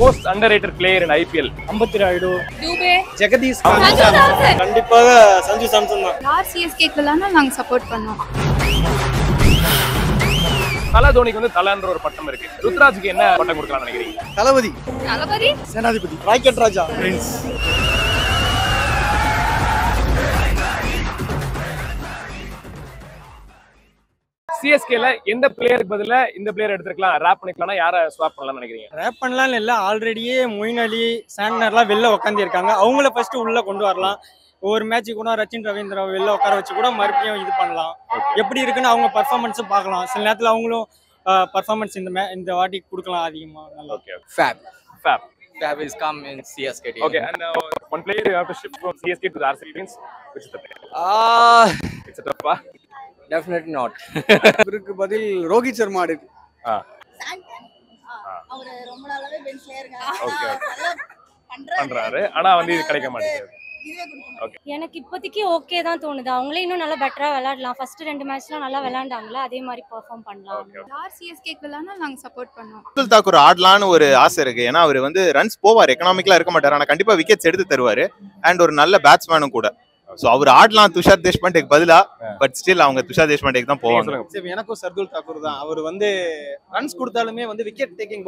most underrated player in IPL. Ambati Rayudu, Dube, Jagadish, கண்டிப்பாக சஞ்சு சாம்சன் தான். யார் சிஎஸ்கேக்குலாம் நாங்க சப்போர்ட் பண்ணோம். தல தோனிக்கு வந்து தலன்ற ஒரு பட்டம் இருக்கு. ருத்ராஜுக்கு என்ன பட்டம் கொடுக்கலாம்னு நினைக்கிறீங்க? தளபதி, தளபதி, சேனாதிபதி, ராக்கெட் ராஜா, பிரின்ஸ். சிஎஸ்கேல எந்த பிளேயருக்கு பதிலா இந்த பிளேயர் எடுத்துக்கலாம், ரேப் பண்ணிக்கலாம்னா யாரை ஸ்வாப் பண்ணலாம்னு நினைக்கிறீங்க? ரேப் பண்ணலாம்னு இல்லை, ஆல்ரெடியே மொயின் அலி, சாண்ட்னர்லாம் வெளில உட்காந்து இருக்காங்க. அவங்கள ஃபர்ஸ்ட் உள்ள கொண்டு வரலாம். ஒரு மேட்ச் கூட ரச்சின் ரவீந்திரா வெளில உட்கார வச்சு கூட மறுபடியும் இது பண்ணலாம். எப்படி இருக்குன்னு அவங்க பர்ஃபார்மன்ஸும் பார்க்கலாம். சில நேரத்தில் அவங்களும் பர்ஃபார்மன்ஸ் இந்த வாட்டி கொடுக்கலாம் அதிகமாக. Okay. Fab. Fab. Fab is come in CSK team. Okay, and one player you have to shift from CSK to the RCB means which is the player? It's a tough one. Definitely not. இவருக்கு பதில் ரோஹித் சர்மா இருக்கு. அவரு ரொம்ப நாளாவே பெஞ்ச்லயே Okay. இருக்காங்க. பண்றாரு ஆனா வந்து இது கிடைக்க மாட்டேங்குது. எனக்கு இப்போதைக்கு ஓகே தான் தோணுது. அவங்களே இன்னும் நல்லா பெட்டரா விளையாடலாம். ஃபர்ஸ்ட் 2 மேட்ச்லாம் நல்லா விளையாண்டாங்களா, அதே மாதிரி பெர்ஃபார்ம் பண்ணலாம். யார் சிஎஸ்கேக்குலாம் நாங்க சப்போர்ட் பண்ணோம். அப்துல் தாக்கூர் ஆடலான்னு ஒரு ஆசை இருக்கு. ஏன்னா அவர் வந்து ரன்ஸ் போவார், எக்கனாமிக்கலா இருக்க மாட்டார், ஆனா கண்டிப்பா விக்கெட்ஸ் எடுத்து தருவாரு. அண்ட் ஒரு நல்ல பேட்ஸ்மேனும் கூட. சோ அவர் ஆடலாம் துஷார் தேஷ்பாண்டேக்கு பதிலா. பட் ஸ்டில் அவங்க துஷார் தேஷ்பாண்டேக்கு தான் போவாங்க. எனக்கும் சர்துல் தாக்கூர் தான். அவர் வந்து ரன்ஸ் கொடுத்தாலுமே வந்து விக்கெட் டேக்கிங்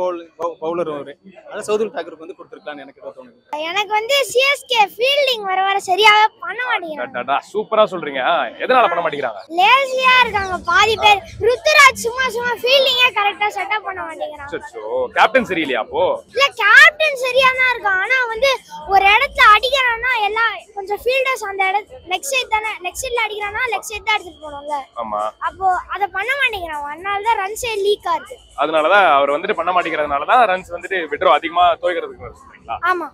பவுலர் அவரு. அதனால சர்துல் தாக்கூருக்கு வந்து கொடுத்துருக்கான்னு எனக்கு தோணுது. எனக்கு வந்து சிஎஸ்கே ஃபீல்டிங் வர சரியாவே பண்ண மாட்டேங்கிறாங்க. சூப்பரா சொல்றீங்க. எதனால பண்ண மாட்டேங்கிறாங்க? லேசியா இருக்காங்க பாதி பேர். ருத்துராஜ் சும்மா ஃபீல்டிங்கே கரெக்டா செட்டப் பண்ண மாட்டேங்கிறாங்க. சோ கேப்டன் சரியில்லையா அப்போ? இல்ல, கேப்டன் சரியா தான் இருக்கான். ஆனா வந்து ஒரு இடத்துல அடிக்கிறான்னா எல்லாம் கொஞ்சம் ஃபீல்டர்ஸ் அந்த லெக் சைடு தானே, லெக் சைடுல அடிக்கிறானா லெக் சைடு தான் எடுத்துட்டு போணும்ல. ஆமா, அப்போ அத பண்ண மாட்டேங்கிறான். அதனால தான் ரன்ஸ் லீக் ஆகுது. அதனால தான் அவர் வந்துட்டு பண்ண மாட்டேங்கிறதுனால தான் ரன்ஸ் வந்துட்டு விட்ரோ அதிகமா தோய்க்கிறதுக்கு சொல்றீங்களா? ஆமா.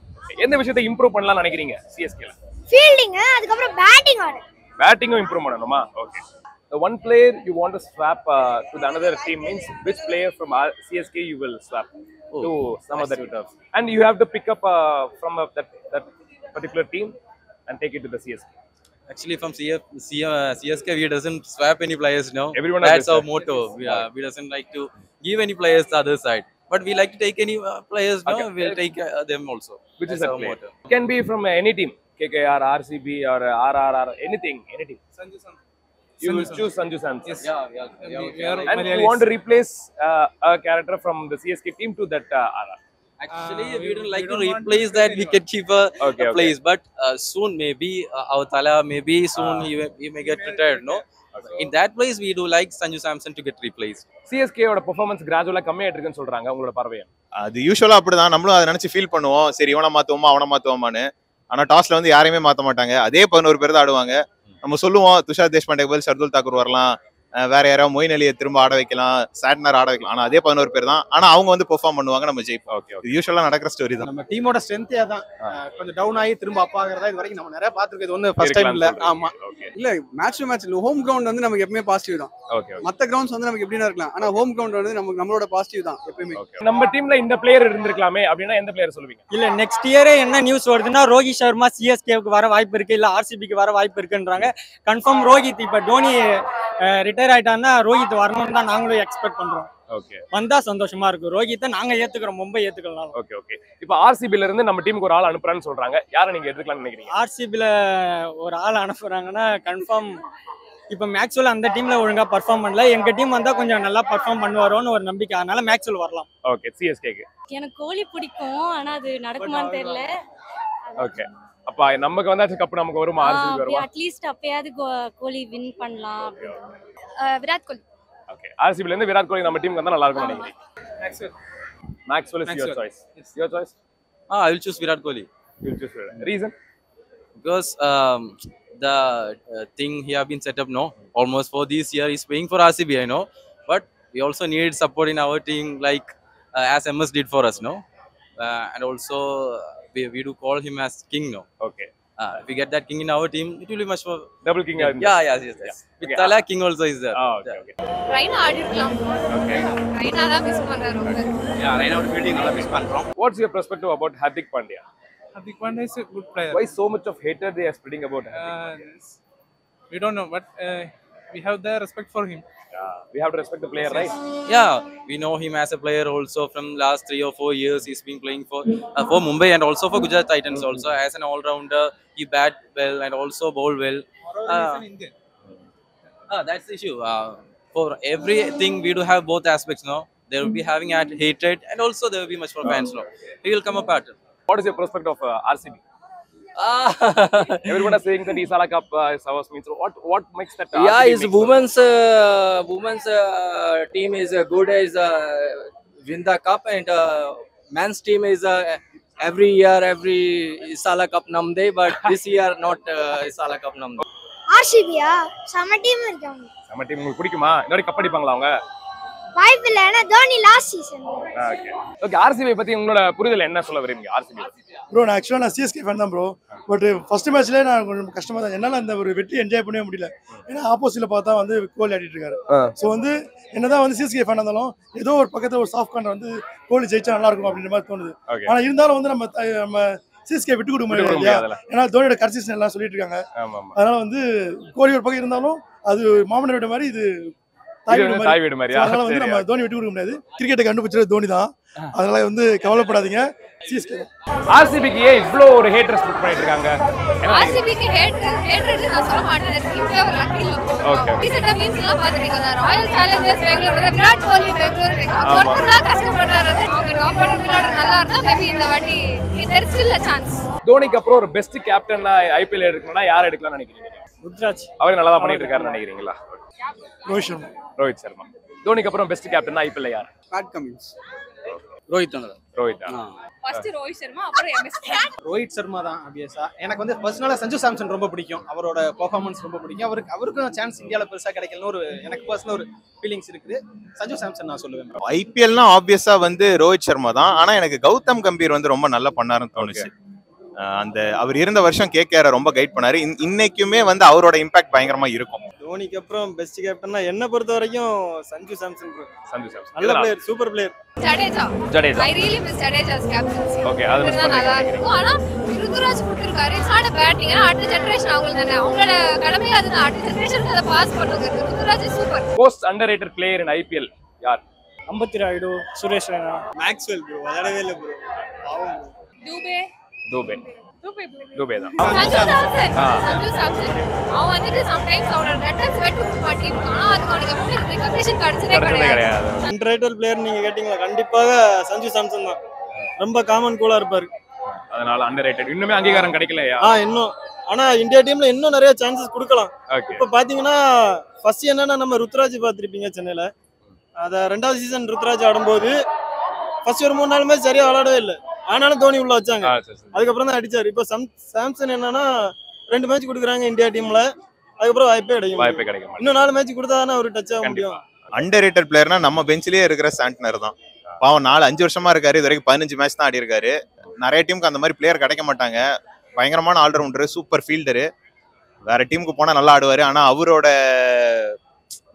எந்த விஷயத்தை இம்ப்ரூவ் பண்ணலாம்னு நினைக்கிறீங்க சிஎஸ்கேல? ஃபீல்டிங், அதுக்கு அப்புறம் பேட்டிங் ஆடு. பேட்டிங்கும் இம்ப்ரூவ் பண்ணணுமா? Okay. The one player you want to swap to the another team means which player from CSK you will swap to some other team, and you have to pick up from that particular team and take it to the CSK. Actually, from CSK, we doesn't swap any players. No, Everyone that's has our motto. We doesn't like to give any players the other side, but we like to take any players. No, Okay. we'll take them also. Which is That's that our player? motto. It can be from any team, KKR, RCB or RRR, anything, any team. You will choose Sanju Samson. Yeah. And you want to replace a character from the CSK team to that RR. Actually, we don't like to replace that wicket-keeper place, but soon maybe our Tala maybe soon he may get retired. No, in that place we do like Sanju Samson to get replaced. CSK ஓட performance கிராஜுவலா கம்மியாயிட்டு இருக்குன்னு சொல்றாங்க. உங்களோட பார்வையா? அது யூசுவலா அப்படிதான். நம்மளும் அதை நினைச்சு ஃபீல் பண்ணுவோம். சரி இவனை மாத்துவோமா அவனை மாத்துவோமான்னு. ஆனா டாஸ்ல வந்து யாரையுமே மாத்த மாட்டாங்க. அதே 11 பேர் தான் ஆடுவாங்க. நம்ம சொல்லுவோம் துஷார் தேஷ்பாண்டேக்கு பதில் சர்துல் தாக்கூர் வரலாம், வேற யாராவது மொயின் அலியை திரும்ப ஆட வைக்கலாம், சாட்னர் ஆட வைக்கலாம். ஆனா அதே 11 பேர் தான். ஆனா அவங்க வந்து பெர்ஃபார்ம் பண்ணுவாங்க, நம்ம ஜெயிப்போம். ஓகே, யூசுவலா நடக்கிற ஸ்டோரி தான். நம்ம டீமோட ஸ்ட்ரென்த்தே தான். கொஞ்சம் டவுன் ஆகி திரும்ப அப் ஆகிறதா இது வரைக்கும் நம்ம நிறைய பாத்துருக்கோம். இது வந்து ஃபர்ஸ்ட் டைம் இல்ல. ஆமா, இல்ல match to match home ground வந்து நமக்கு எப்பவுமே பாசிட்டிவ் தான். மத்த கிரவுண்ட்ஸ் வந்து நமக்கு எப்படினா இருக்கலாம். ஆனா ஹோம் கிரவுண்ட் வந்து நம்மளோட பாசிட்டிவ் தான் எப்பவுமே. நம்ம டீம்ல இந்த பிளேயர் இருந்திருக்கலாமே அப்படினா எந்த பிளேயர் சொல்லுவீங்க? இல்ல, நெக்ஸ்ட் இயரே என்ன நியூஸ் வருதுன்னா ரோஹித் சர்மா சிஎஸ்கேவுக்கு வர வாய்ப்பு இருக்கு, இல்ல ஆர்சிபிக்கு வர வாய்ப்பு இருக்குன்றாங்க. கன்ஃபார்ம் ரோஹித் இப்ப டோனி ரிட்டையர் ஆயிட்டான்னா ரோஹித் வரணும்னு தான் நாங்களும் எக்ஸ்பெக்ட் பண்றோம். ஓகே, வந்தா சந்தோஷமா இருக்கு. ரோஹித்தை நாங்க ஏத்துக்கிறோம், மும்பை ஏத்துக்கலாம். ஓகே. இப்போ ஆர்சிபில இருந்து நம்ம டீமுக்கு ஒரு ஆள் அனுப்புறான்னு சொல்றாங்க. யாரை நீங்க எடுத்துக்கலாம்னு நினைக்கிறீங்க? ஆர்சிபில ஒரு ஆள் அனுப்புறாங்கன்னா கன்ஃபார்ம் இப்ப மேக்ஸ்வெல் அந்த டீம்ல ஒழுங்கா பர்ஃபார்ம் பண்ணல. எங்க டீம் வந்தா கொஞ்சம் நல்லா பர்ஃபார்ம் பண்ணுவாரோன்னு ஒரு நம்பிக்கை. அதனால மேக்ஸ்வெல் வரலாம். ஓகே, சிஎஸ்கேக்கு. எனக்கு கோலி பிடிக்கும், ஆனா அது நடக்குமான்னு தெரியல. ஓகே, அப்ப நமக்கு வந்தாச்சு கப் நமக்கு வருமா? ஆர்சிபி வருமா? அட்லீஸ்ட் அப்பயாவது கோலி வின் பண்ணலாம் அப்படின்னு. விராட் கோலி. ஓகே, ஆர்சிபில இருந்து விராட் கோலி நம்ம டீமுக்கு வந்தா நல்லா இருக்கும்னு நினைக்கிறீங்க? Maxwell is your choice. Your choice? I will choose Virat Kohli. You will choose Virat. Reason? Because the thing he have been set up now almost for this year is paying for RCB, I know, but we also need support in our team like as MS did for us, no, and also we do call him as king now. Okay. If we get that king in our team, it will be much more double king. Yes. With Tala, king also is there. Okay. Raina ஆடிரலாம். Okay. Raina தான் miss பண்றாரு ரொம்ப. Right now fielding நல்லா miss பண்றோம். What's your perspective about Hardik Pandya? Hardik Pandya is a good player. Why so much of hatred they are spreading about Hardik Pandya? We don't know, but we have the respect for him. We have to respect the player, right? Yeah, we know him as a player also from last 3 or 4 years. He's been playing for Mumbai and also for Gujarat Titans also as an all-rounder. He bat well and also bowl well. That's the issue. For everything we do have both aspects. No, they will be having hatred and also there will be much for fans. No, he will come apart. What is your prospect of RCB? Everyone is saying that Isala Cup is ours. Means what makes that? Yeah, RCB his women's team is good as win the cup, and men's team is every year every Isala Cup namde, but this year not Isala Cup namde. ஆர்சிபியா செம team இருக்காங்க. நம்ம team உங்களுக்கு பிடிக்குமா? இன்னொரு cup அடிப்பாங்களா அவங்க? வாய்ப்பு இல்லை, ஏன்னா Dhoni last season. Okay RCB பத்தி உங்களோட புரிதல் என்ன சொல்ல வரீங்க? ஆர்சிபி ப்ரோ நான் ஆக்சுவலாக நான் சிஎஸ்கே ஃபேன் தான் ப்ரோ. பட் ஃபர்ஸ்ட் மேட்ச்லேயே நான் கொஞ்சம் கஷ்டமாக தான், என்னால் அந்த ஒரு வெற்றி என்ஜாய் பண்ணவே முடியல. ஏன்னா ஆப்போசிட்டில் பார்த்தா வந்து கோலி ஆடிட்டு இருக்காரு. ஸோ வந்து என்னதான் வந்து சிஎஸ்கே ஃபேன் இருந்தாலும் ஏதோ ஒரு பக்கத்தில் ஒரு சாஃப்ட் கார்னர் வந்து கோலி ஜெயிச்சா நல்லா இருக்கும் அப்படின்ற மாதிரி தோணுது. ஆனால் இருந்தாலும் வந்து நம்ம சிஎஸ்கே விட்டு கொடுக்க முடியாது இல்லையா? ஏன்னா தோனியோட கன்சிஸ்டன்ட் எல்லாம் சொல்லிட்டு இருக்காங்க. அதனால வந்து கோலி ஒரு பக்கம் இருந்தாலும் அது மாமன்னர் வீடு மாதிரி, இது தாய் வீடு மாதிரி. அதனால வந்து நம்ம தோனி விட்டு கொடுக்க முடியாது. கிரிக்கெட்டை கண்டுபிடிச்சது தோனி தான். அதனால வந்து கவலைப்படாதீங்க. சிஎஸ்கே ஆர்சிபிக்கு இவ்ளோ ஒரு ஹேட்டர்ஸ் புக் பண்ணிட்டு இருக்காங்க. ஆர்சிபிக்கு ஹேட்டர் நான் சொல்ல மாட்டேன். இப்பவே ஒரு லக்கி லோ. ஓகே ரீசன்ட்டா மீம்ஸ் எல்லாம் பாத்துட்டீங்க. ராயல் சேலஞ்சர்ஸ் பெங்களூர் விராட் கோலி பெங்களூர் ஒருத்தரா கஷ்டப்படுறாரு. அவங்க டாப் ஆர்டர் விளையாட நல்லா இருந்தா மேபி இந்த வாட்டி there is still a chance. தோனிக்கு அப்புறம் ஒரு பெஸ்ட் கேப்டனா ஐபிஎல் எடுக்கணும்னா யார் எடுக்கலாம்னு நினைக்கிறீங்க? ருத்ராஜ் அவர் நல்லா தான் பண்ணிட்டு இருக்காருன்னு நினைக்கிறீங்களா? ரோஹித் சர்மா. தோனிக்கு அப்புறம் பெஸ்ட் கேப்டனா ஐபிஎல் யார்? Pat Cummins. Rohit first Rohit Sharma, அப்புறம் எம்எஸ்கே. ரோஹித் சர்மா தான் ஆப்வியஸா. எனக்கு வந்து பர்சனலா சஞ்சு சாம்சன் ரொம்ப பிடிக்கும். அவரோட பெர்ஃபார்மன்ஸ் ரொம்ப பிடிக்கும். அவருக்கும் சான்ஸ் இந்தியாவில் பெருசா கிடைக்கலன்னு ஒரு எனக்கு பர்சனல் ஒரு ஃபீலிங்ஸ் இருக்குது. சஞ்சு சாம்சன் நான் சொல்லுவேன். ஐபிஎல்னா ஆப்வியஸா வந்து ரோஹித் சர்மா தான். ஆனா எனக்கு கௌதம் கம்பீர் வந்து ரொம்ப நல்லா பண்ணாருன்னு தோணுச்சு. அந்த அவர் இருந்த வருஷம் கேகேஆர் ரொம்ப கைட் பண்ணாரு. இன்னைக்குமே வந்து அவரோட இம்பாக்ட் பயங்கரமா இருக்கும். தோனிக்கு அப்புறம் பெஸ்ட் கேப்டன்னா என்ன பொறுத்த வரைக்கும் சஞ்சு சாம்சன். சஞ்சு சாம்சன் நல்ல player, super player. Jadeja I really miss Jadeja's captaincy. Okay அது மிஸ் நல்லா இருக்கும். ஆனா ருத்ராஜ் கொடுத்திருக்காரு. It's not a batting. அடுத்த ஜெனரேஷன் அவங்களுக்கு தானே, அவங்களோட கடமை அதுதான். அடுத்த ஜெனரேஷனுக்கு அதை பாஸ் பண்ணுங்க. Ruturaj super. Most underrated player இன் ஐபிஎல் யார்? அம்பத்தி ராயுடு, சுரேஷ் ரெய்னா, மேக்ஸ்வெல் ப்ரோ விளையாடவே இல்லை ப்ரோ. தூபே தான். சஞ்சு சாம்சன் அவன் வந்துட்டு சம்டைம்ஸ் அவரோட ரெட்டர்ஸ் வெட்டு மாட்டிருக்கான். ஆனா அதுக்கு அவனுக்கு ரெகக்னிஷன் கிடைச்சதே கிடையாது. அண்டர்ரேட்டட் பிளேயர் நீங்க கேட்டீங்களா? கண்டிப்பாக சஞ்சு சாம்சன் தான். ரொம்ப காமன் கூலா இருப்பாரு. அதனால அண்டர்ரேட்டட். இன்னுமே அங்கீகாரம் கிடைக்கலையா? இன்னும். ஆனா இந்தியா டீம்ல இன்னும் நிறைய சான்சஸ் கொடுக்கலாம். ஓகே இப்ப பாத்தீங்கன்னா ஃபர்ஸ்ட் என்னன்னா நம்ம ருத்ராஜ் பாத்திருப்பீங்க சென்னையில. அத ரெண்டாவது சீசன் ருத்ராஜ் ஆடும்போது ஃபர்ஸ்ட் ஒரு 3-4 மேட்ச் சரியா விளையாடவே இல்லை. ஆனாலும் தோனி உள்ள வச்சாங்க. அதுக்கப்புறம் தான் அடிச்சாரு. இப்போ சாம்சன் என்னன்னா 2 மேட்ச் கொடுக்குறாங்க இந்தியா டீம்ல. அதுக்கப்புறம் வாய்ப்பே கிடைக்கும். இன்னும் 4 மேட்ச் கொடுத்தா தானே ஒரு டச் ஆக முடியும். அண்டர்ரேட்டட் பிளேயர்னா நம்ம பெஞ்சிலேயே இருக்கிற சாண்ட்னர் தான். பாவம் 4-5 வருஷமா இருக்காரு. இது வரைக்கும் 15 மேட்ச் தான் ஆடி இருக்காரு. நிறைய டீமுக்கு அந்த மாதிரி பிளேயர் கிடைக்க மாட்டாங்க. பயங்கரமான ஆல்ரவுண்டரு, சூப்பர் ஃபீல்டரு. வேற டீமுக்கு போனா நல்லா ஆடுவாரு. ஆனா அவரோட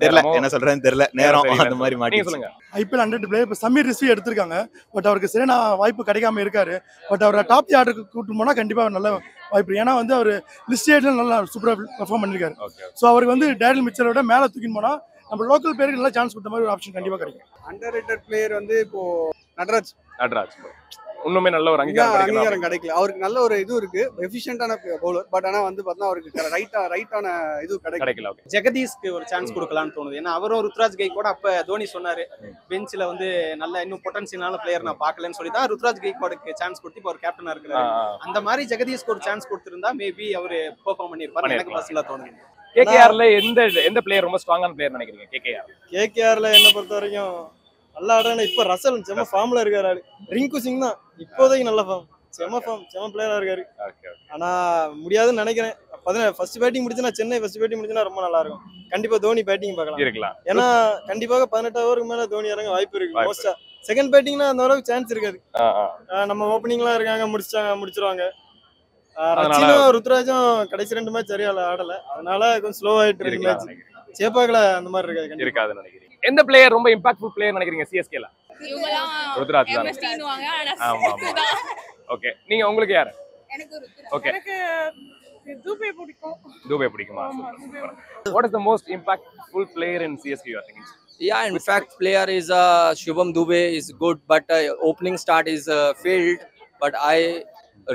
தெரியல, என்ன சொல்றேன்னு தெரியல, நேரம் அந்த மாதிரி மாட்டி. சொல்லுங்க. ஐபிஎல் 100 பிளேயர் இப்போ சமீர் ரிஸ்வி எடுத்திருக்காங்க. பட் அவருக்கு சரியான வாய்ப்பு கிடைக்காம இருக்காரு. பட் அவரை டாப் ஆர்டருக்கு கூட்டு போனா கண்டிப்பா நல்ல வாய்ப்பு. ஏன்னா வந்து அவர் லிஸ்ட் நல்லா சூப்பரா பெர்ஃபார்ம் பண்ணிருக்காரு. ஸோ அவருக்கு வந்து டேரில் மிச்சரோட மேல தூக்கின்னு போனா நம்ம லோக்கல் பிளேயருக்கு நல்லா சான்ஸ் கொடுத்த மாதிரி ஒரு ஆப்ஷன் கண்டிப்பா கிடைக்கும். அண்டர்ரேட்டட் பிளேயர் வந்து இப்போ நட்ராஜ் இன்னுமே நல்ல ஒரு அங்கீகாரம் கிடைக்கல. அவருக்கு நல்ல ஒரு இது இருக்கு, எஃபிஷியன்டான பவுலர். பட் ஆனா வந்து பார்த்தா அவருக்கு ரைட்டான இது கிடைக்கல. ஜெகதீஷ்க்கு ஒரு சான்ஸ் கொடுக்கலாம்னு தோணுது. ஏன்னா அவரும் ருத்ராஜ் கெய்க்வாட் அப்ப தோனி சொன்னாரு பெஞ்சில் வந்து நல்ல இன்னும் பொட்டன்சியலான பிளேயர் நான் பார்க்கலன்னு சொல்லி தான் ருத்ராஜ் கெய்க்வாடுக்கு சான்ஸ் கொடுத்து இப்போ ஒரு கேப்டனா இருக்கிறாரு. அந்த மாதிரி ஜெகதீஷ்க்கு ஒரு சான்ஸ் கொடுத்திருந்தா மேபி அவரு பெர்ஃபார்ம் பண்ணிருப்பாரு. எனக்கு பர்சனலா தோணுது. கேகேஆர்ல எந்த பிளேயர் ரொம்ப ஸ்ட்ராங்கான பிளேயர் நினைக்கிறீங்க? கேகேஆர்ல என்ன பொறுத்த வரைக்கும் நல்லா ஆடுறாங்க. இப்ப ரசல் செம ஃபார்ம்ல இருக்காரு. ரிங்கு சிங் தான் இப்போதைக்கு நல்ல ஃபார்ம், செம பிளேயரா இருக்காரு. ஆனா முடியாதுன்னு நினைக்கிறேன். ஃபர்ஸ்ட் பேட்டிங் முடிச்சுனா சென்னை ஃபர்ஸ்ட் பேட்டிங் முடிச்சுனா ரொம்ப நல்லா இருக்கும். கண்டிப்பா தோனி பேட்டிங் பார்க்கலாம். ஏன்னா கண்டிப்பாக 18 ஓவருக்கு மேல தோனி இறங்க வாய்ப்பு இருக்கு. மோஸ்டா செகண்ட் பேட்டிங்னா அந்த அளவுக்கு சான்ஸ் இருக்காது. நம்ம ஓப்பனிங்லாம் இருக்காங்க, முடிச்சிருவாங்க. ரச்சினும் ருத்ராஜும் கடைசி 2 மேட்ச் சரியா ஆடல. அதனால கொஞ்சம் ஸ்லோ ஆயிட்டு இருக்கு மேட்ச். சேப்பாக்கல அந்த மாதிரி இருக்காது நினைக்கிறேன். எந்த பிளேயர் ரொம்ப இம்பாக்ட்ஃபுல் பிளேயர் நினைக்கிறீங்க சிஎஸ்கேல? ருத்ராஜ் தான். ஆமா. ஓகே, நீங்க உங்களுக்கு யாரு? எனக்கு ஓகே, எனக்கு தூபே பிடிக்குமா? What is the most impactful player in CSK you are thinking? Yeah, in fact, player is Shubham Dubey is good, but opening start is failed. But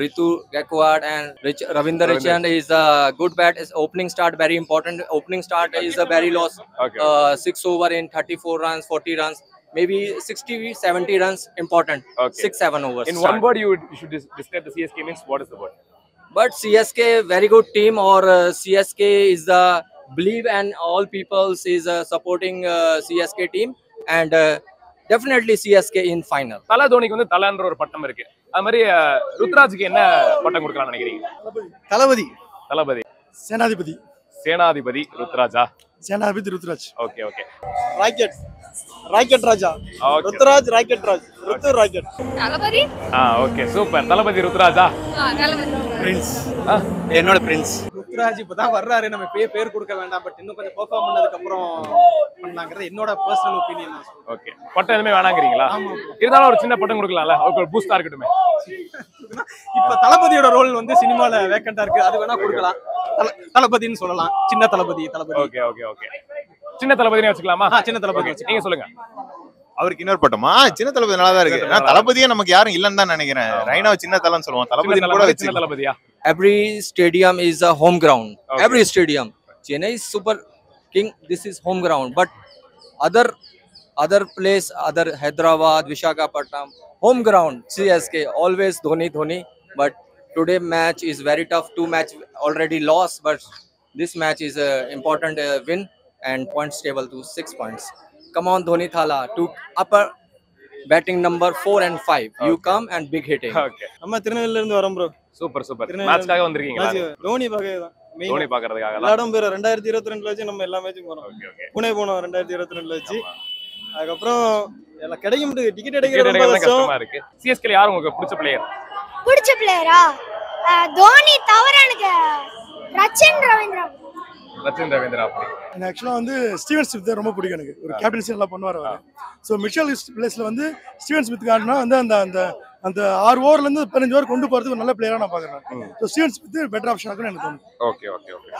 Ritu Gaikwad and Ravinder Richand is a good bat. Is opening start very important. Opening start is a very loss. Okay. 6 over in 34 runs, 40 runs, maybe 60, 70 runs important. Okay. 6-7 overs. In start. one word, you should describe the CSK means. What is the word? But CSK very good team, or CSK is the believe and all peoples is supporting CSK team, and definitely CSK in final. தல தோனிக்கு வந்து தலன்ற ஒரு பட்டம் இருக்கு. அது மாதிரி ருத்ராஜுக்கு என்ன பட்டம் கொடுக்கலாம்னு நினைக்கிறீங்க? தளபதி தளபதி, சேனாதிபதி சேனாதிபதி ருத்ராஜா. சேனாதிபதி Ruturaj. Okay okay. Rocket Raja. Okay. Ruturaj rocket Raj. Rocket. தளபதி ஓகே சூப்பர். தளபதி ருத்ராஜா. தளபதி பிரின்ஸ். என்னோட பிரின்ஸ். ருத்ராஜ் இப்பதான் வர்றாரு, நம்ம பேர் கொடுக்க வேண்டாம், பட் இன்னும் கொஞ்சம் பெர்ஃபார்ம் பண்ணதுக்கு அப்புறம் பண்ணலாங்கிறது என்னோட பர்சனல் ஒப்பீனியன். ஓகே. பட்டம் எதுவுமே வேணாங்கிறீங்களா? இருந்தாலும் ஒரு சின்ன பட்டம் கொடுக்கலாம்ல, ஒரு பூஸ்டா இருக்கட்டுமே. இப்ப தளபதியோட ரோல் வந்து சினிமால வேக்கண்டா இருக்கு, அது வேணா கொடுக்கலாம். தளபதின்னு சொல்லலாம், சின்ன தளபதி. Okay okay okay. சின்ன தளபதினே வச்சுக்கலாமா? சின்ன தளபதி. நீங்க சொல்லுங்க. அவருக்கு இன்னொரு பட்டமா? சின்ன தளபதி நல்லா தான் இருக்கு. நான் தளபதியே நமக்கு யாரும் இல்லன்னு தான் நினைக்கிறேன். ரைனாவை சின்ன தலன்னு சொல்லுவோம், தளபதி கூட சின்ன தளபதியா? Every stadium is a home ground. Okay. Every stadium. Chennai is super king. This is home ground. But other place, other Hyderabad, Visakhapatnam, home ground. CSK always Dhoni. But today match is very tough. 2 match already lost. But this match is a important win and points table to 6 points. Come on, Dhoni Thala to upper batting number 4 and 5. You come and big hitting. Okay. நம்ம திருநெல்வேலில இருந்து வரோம் bro. Super super. மேட்ச்காக வந்திருக்கீங்களா? தோனி பார்க்கதான். தோனி பார்க்கறதுக்காக. எல்லா இடம் பேர் 2022ல வச்சு நம்ம எல்லா மேட்சும் போறோம். Okay okay. புனே போனோம் 2022ல வச்சு. அதுக்கு அப்புறம் எல்லாம் கிடைக்க மாட்டேங்குது, டிக்கெட் எடுக்கிறது கஷ்டமா இருக்கு. CSK ல யார் உங்களுக்கு பிடிச்ச பிளேயர்? பிடிச்ச பிளேயரா? தோனி தவிர எனக்கு ரச்சின் ரவீந்திரா. ரச்சின் ரவீந்திரா. எனக்கு ஆக்சுவலாக வந்து ஸ்டீவன் ஸ்மித் ரொம்ப பிடிக்கும். எனக்கு ஒரு கேப்டன்சி நல்லா பண்ணுவார் அவர். ஸோ மிச்சல் பிளேஸில் வந்து ஸ்டீவன் ஸ்மித் காட்டினா வந்து அந்த அந்த 6 ஓவர்லேருந்து 15 ஓவர் கொண்டு போகிறதுக்கு ஒரு நல்ல பிளேயராக நான் பார்க்குறேன். So Steven Smith better option ஆகும்னு எனக்கு தோணுது. Okay okay okay.